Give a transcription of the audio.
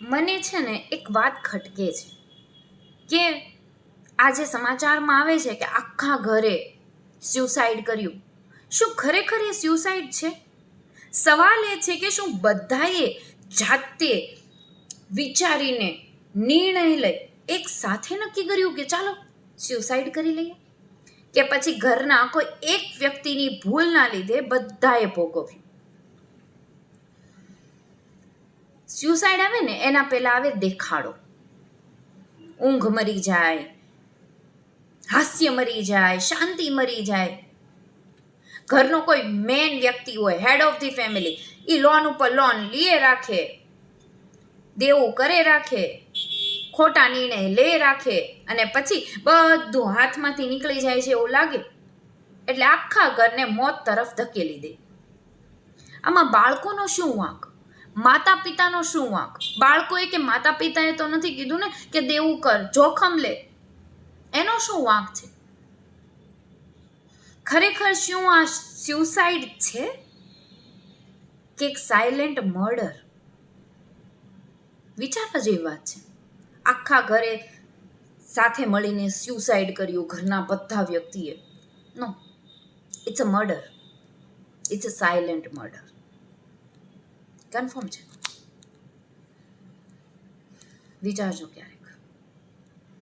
મને છે ને એક વાત ખટકે છે કે આજે સમાચારમાં આવે છે કે આખા ઘરે સ્યુસાઇડ કર્યું. શું ખરેખર એ સ્યુસાઇડ છે? સવાલ એ છે કે શું બધાએ જાતે વિચારીને નિર્ણય લઈ એક સાથે નક્કી કર્યું કે ચાલો સ્યુસાઇડ કરી લઈએ, કે પછી ઘરના કોઈ એક વ્યક્તિની ભૂલના લીધે બધાએ ભોગવ્યું? સ્યુસાઇડ આવે ને એના પહેલા આવે દેખાડો. ઊંઘ મરી જાય, હાસ્ય મરી જાય, શાંતિ મરી જાય. ઘરનો કોઈ મેન વ્યક્તિ હોય, હેડ ઓફ ધી ફેમિલી, એ લોન ઉપર લોન લીએ રાખે, દેવું કરે રાખે, ખોટા નિર્ણય લે રાખે, અને પછી બધું હાથમાંથી નીકળી જાય છે એવું લાગે એટલે આખા ઘરને મોત તરફ ધકેલી દે. આમાં બાળકોનો શું વાંક? માતા પિતાનો શું વાંક? બાળકોએ કે માતા પિતાએ તો નથી કીધું ને કે દેવું કર, જોખમ લે, એનો શું વાંક છે? ખરેખર શું આ સ્યુસાઇડ છે કે એક સાયલેન્ટ મર્ડર? વિચારવા જેવી વાત છે. આખા ઘરે સાથે મળીને સ્યુસાઇડ કર્યું ઘરના બધા વ્યક્તિએ. No, it's a murder. It's a silent murder. Confirm છે. વિચારજો ક્યારે.